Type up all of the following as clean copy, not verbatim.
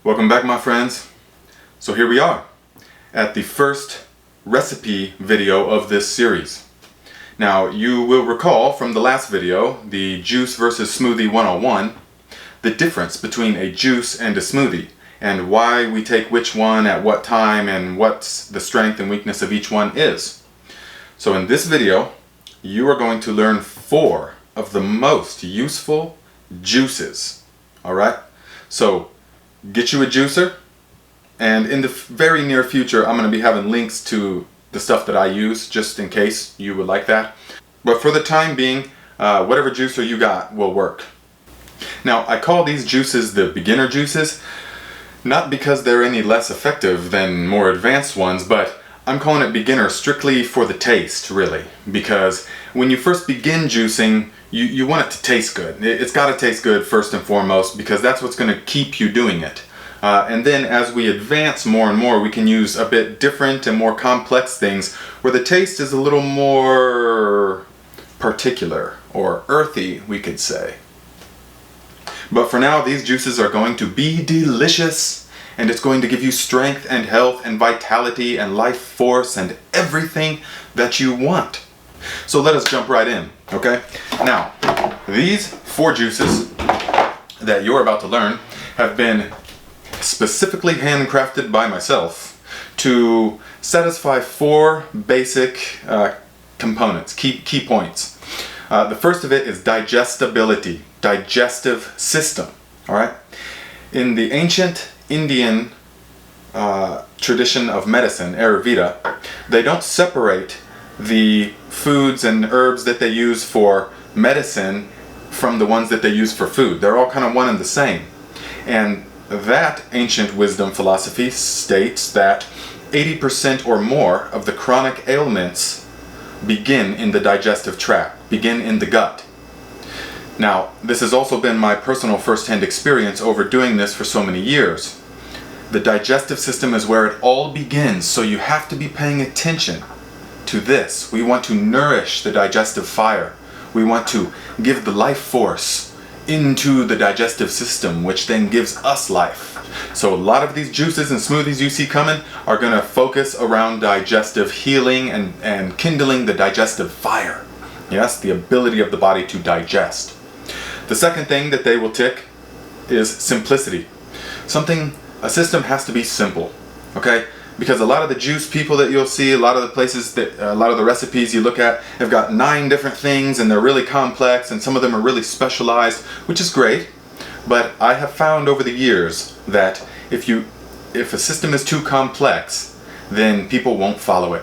Welcome back, my friends. So here we are at the first recipe video of this series. Now, you will recall from the last video, the juice versus smoothie 101, the difference between a juice and a smoothie and why we take which one at what time and what the strength and weakness of each one is. So in this video, you are going to learn 4 of the most useful juices. Alright? So get you a juicer, and in the very near future I'm going to be having links to the stuff that I use just in case you would like that. But for the time being, whatever juicer you got will work. Now, I call these juices the beginner juices, not because they're any less effective than more advanced ones, but I'm calling it beginner strictly for the taste, really. Because when you first begin juicing, you want it to taste good. It's got to taste good first and foremost, because that's what's going to keep you doing it. And then as we advance more and more, we can use a bit different and more complex things where the taste is a little more particular or earthy, we could say. But for now, these juices are going to be delicious, and it's going to give you strength and health and vitality and life force and everything that you want. So let us jump right in, okay? Now, these 4 juices that you're about to learn have been specifically handcrafted by myself to satisfy 4 basic components, key points. The first of it is digestibility, digestive system, all right? In the ancient Indian tradition of medicine, Ayurveda, they don't separate the foods and herbs that they use for medicine from the ones that they use for food. They're all kind of one and the same. And that ancient wisdom philosophy states that 80% or more of the chronic ailments begin in the digestive tract, begin in the gut. Now, this has also been my personal first-hand experience over doing this for so many years. The digestive system is where it all begins, so you have to be paying attention to this. We want to nourish the digestive fire. We want to give the life force into the digestive system, which then gives us life. So a lot of these juices and smoothies you see coming are going to focus around digestive healing and kindling the digestive fire. Yes, the ability of the body to digest. The second thing that they will tick is simplicity. A system has to be simple, okay? Because a lot of the juice people that you'll see, a lot of the places that, a lot of the recipes you look at have got 9 different things, and they're really complex, and some of them are really specialized, which is great. But I have found over the years that if a system is too complex, then people won't follow it.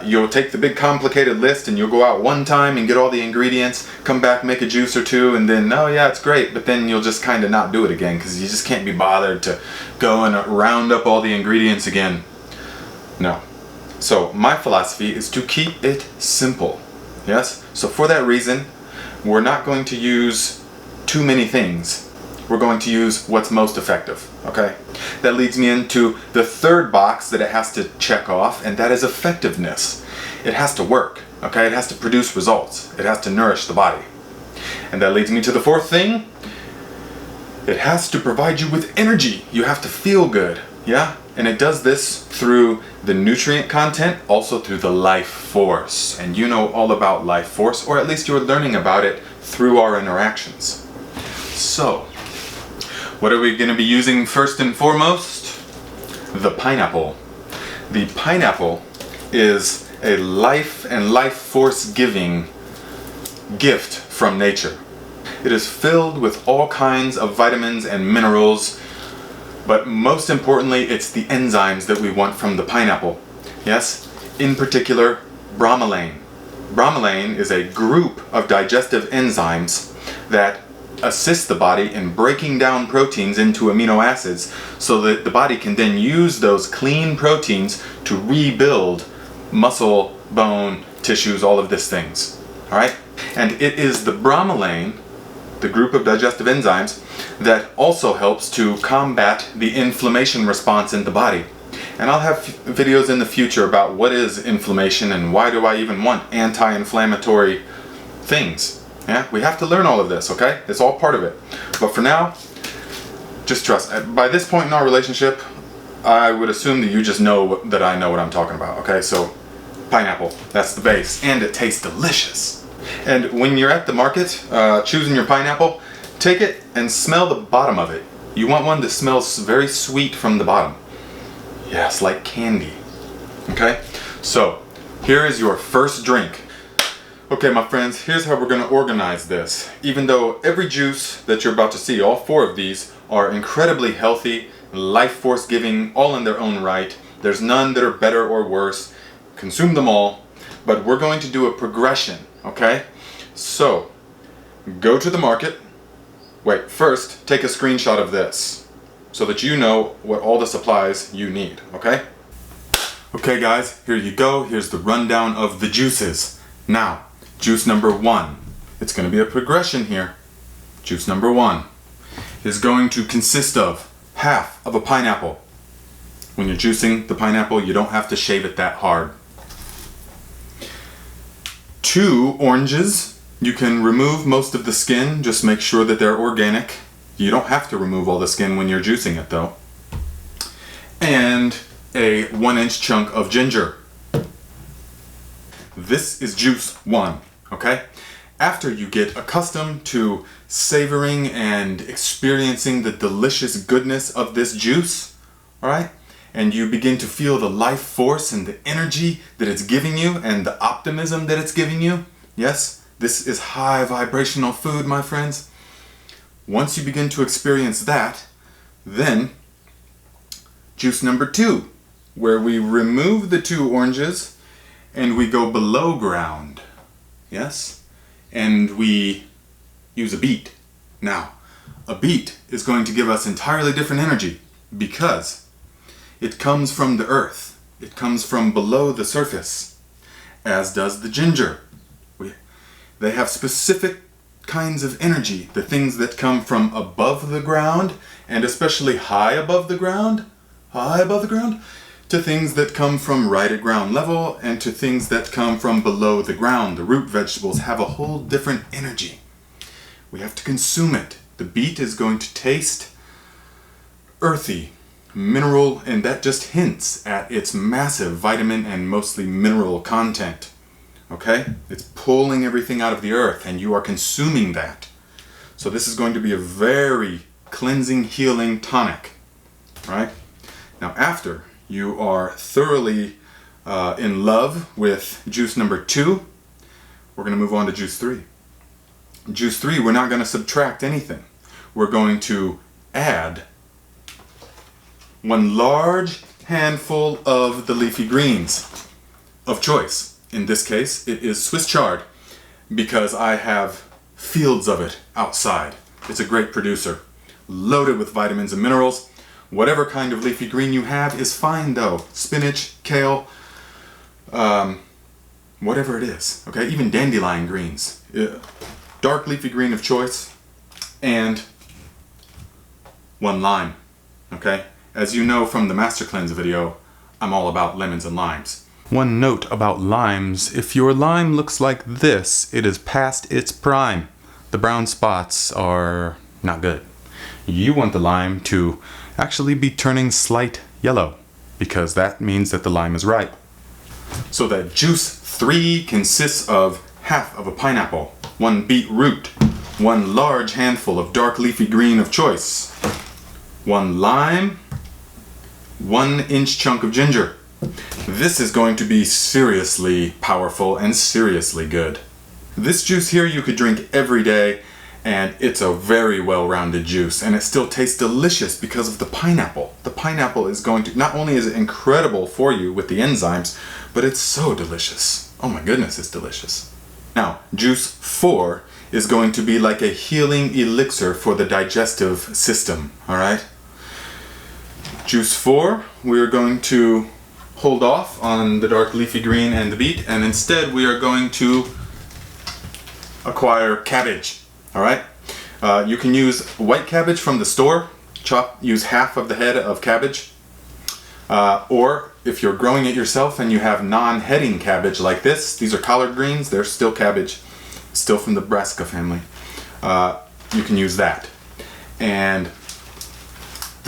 You'll take the big complicated list and you'll go out one time and get all the ingredients, come back, make a juice or 2, and then, oh yeah, it's great, but then you'll just kind of not do it again because you just can't be bothered to go and round up all the ingredients again. No. So my philosophy is to keep it simple. Yes? So for that reason, we're not going to use too many things. We're going to use what's most effective, okay? That leads me into the third box that it has to check off, and that is effectiveness. It has to work, okay? It has to produce results. It has to nourish the body. And that leads me to the 4th thing. It has to provide you with energy. You have to feel good, yeah? And it does this through the nutrient content, also through the life force. And you know all about life force, or at least you're learning about it through our interactions. So, what are we going to be using first and foremost? The pineapple. The pineapple is a life and life force giving gift from nature. It is filled with all kinds of vitamins and minerals, but most importantly, it's the enzymes that we want from the pineapple. Yes, in particular, bromelain. Bromelain is a group of digestive enzymes that assist the body in breaking down proteins into amino acids so that the body can then use those clean proteins to rebuild muscle, bone, tissues, all of these things. Alright? And it is the bromelain, the group of digestive enzymes, that also helps to combat the inflammation response in the body. And I'll have videos in the future about what is inflammation and why do I even want anti-inflammatory things. Yeah, we have to learn all of this, okay? It's all part of it. But for now, just trust. By this point in our relationship, I would assume that you just know that I know what I'm talking about, okay? So, pineapple, that's the base, and it tastes delicious. And when you're at the market choosing your pineapple, take it and smell the bottom of it. You want one that smells very sweet from the bottom. Yes, like candy. Okay? So, here is your first drink. Okay, my friends, here's how we're going to organize this. Even though every juice that you're about to see, all 4 of these, are incredibly healthy, life force giving, all in their own right. There's none that are better or worse. Consume them all. But we're going to do a progression, okay? So, go to the market. Wait, first, take a screenshot of this so that you know what all the supplies you need, okay? Okay guys, here you go. Here's the rundown of the juices. Now, juice number 1. It's going to be a progression here. Juice number 1 is going to consist of half of a pineapple. When you're juicing the pineapple, you don't have to shave it that hard. 2 oranges. You can remove most of the skin, just make sure that they're organic. You don't have to remove all the skin when you're juicing it though. And a 1-inch chunk of ginger. This is juice 1, okay? After you get accustomed to savoring and experiencing the delicious goodness of this juice, alright? And you begin to feel the life force and the energy that it's giving you and the optimism that it's giving you, yes? This is high vibrational food, my friends. Once you begin to experience that, then juice number 2, where we remove the 2 oranges and we go below ground, yes? And we use a beet. Now, a beet is going to give us entirely different energy because it comes from the earth. It comes from below the surface, as does the ginger. They have specific kinds of energy, the things that come from above the ground, and especially high above the ground, to things that come from right at ground level, and to things that come from below the ground. The root vegetables have a whole different energy. We have to consume it. The beet is going to taste earthy, mineral, and that just hints at its massive vitamin and mostly mineral content. Okay? It's pulling everything out of the earth and you are consuming that. So this is going to be a very cleansing, healing tonic. Right? Now after you are thoroughly in love with juice number 2, we're going to move on to juice 3. Juice 3, we're not going to subtract anything. We're going to add 1 large handful of the leafy greens of choice. In this case, it is Swiss chard because I have fields of it outside. It's a great producer, loaded with vitamins and minerals. Whatever kind of leafy green you have is fine though. Spinach, kale, whatever it is. Okay, even dandelion greens. Dark leafy green of choice, and 1 lime. Okay, as you know from the Master Cleanse video, I'm all about lemons and limes. One note about limes: if your lime looks like this, it is past its prime. The brown spots are not good. You want the lime to actually be turning slight yellow, because that means that the lime is ripe. So that juice 3 consists of half of a pineapple, 1 beet root, 1 large handful of dark leafy green of choice, 1 lime, 1-inch chunk of ginger. This is going to be seriously powerful and seriously good. This juice here you could drink every day, and it's a very well-rounded juice, and it still tastes delicious because of the pineapple. The pineapple is going to, not only is it incredible for you with the enzymes, but it's so delicious. Oh my goodness, it's delicious. Now, juice 4 is going to be like a healing elixir for the digestive system, alright? Juice 4, we're going to hold off on the dark leafy green and the beet, and instead we are going to acquire cabbage. Alright? You can use white cabbage from the store. Use half of the head of cabbage. Or if you're growing it yourself and you have non-heading cabbage like this, these are collard greens, they're still cabbage, still from the brassica family. You can use that. And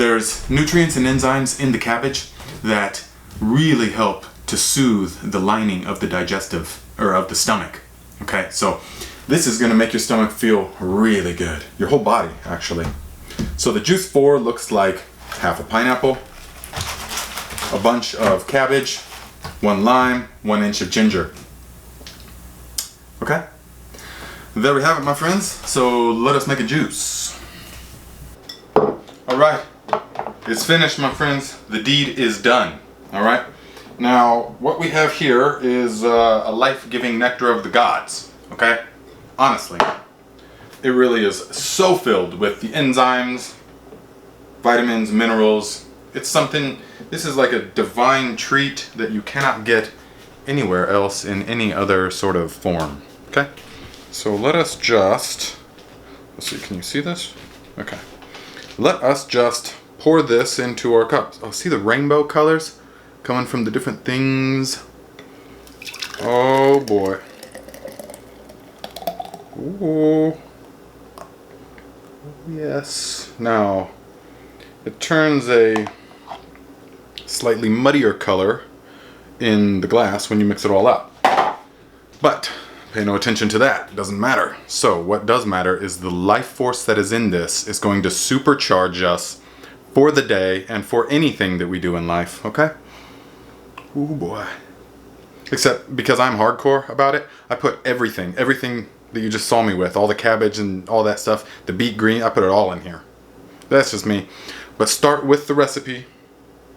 There's nutrients and enzymes in the cabbage that really help to soothe the lining of the digestive, or of the stomach. Okay, so this is gonna make your stomach feel really good. Your whole body, actually. So the juice 4 looks like half a pineapple, a bunch of cabbage, 1 lime, 1 inch of ginger. Okay, there we have it, my friends. So let us make a juice. All right, it's finished, my friends. The deed is done. All right, now what we have here is a life-giving nectar of the gods. Okay, honestly, it really is so filled with the enzymes, vitamins, minerals. It's something, this is like a divine treat that you cannot get anywhere else in any other sort of form. Okay, so let us just, let's see, can you see this? Okay, let us just pour this into our cups. Oh, see the rainbow colors coming from the different things? Oh boy. Ooh. Yes. Now, it turns a slightly muddier color in the glass when you mix it all up. But pay no attention to that. It doesn't matter. So what does matter is the life force that is in this is going to supercharge us for the day and for anything that we do in life. Okay? Ooh boy. Except because I'm hardcore about it, I put everything that you just saw me with, all the cabbage and all that stuff, the beet green, I put it all in here. That's just me. But start with the recipe.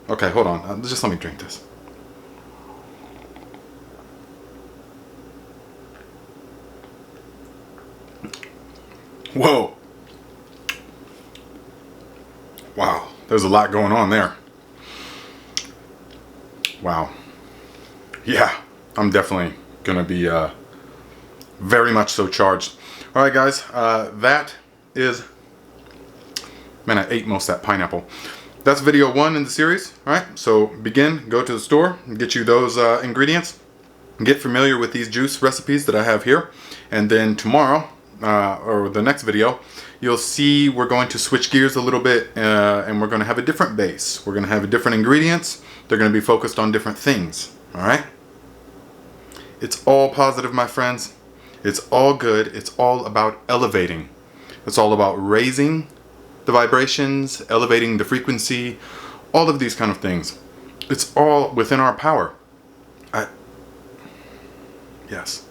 Okay, hold on. Just let me drink this. Whoa. Wow, there's a lot going on there. Wow. Yeah, I'm definitely gonna be very much so charged. All right, guys, that is, man, I ate most of that pineapple. That's video 1 in the series. All right, so begin, go to the store, get you those ingredients, get familiar with these juice recipes that I have here, and then tomorrow, or the next video, you'll see we're going to switch gears a little bit, and we're going to have a different base. We're going to have different ingredients. They're going to be focused on different things. All right? It's all positive, my friends. It's all good. It's all about elevating. It's all about raising the vibrations, elevating the frequency, all of these kind of things. It's all within our power. Yes.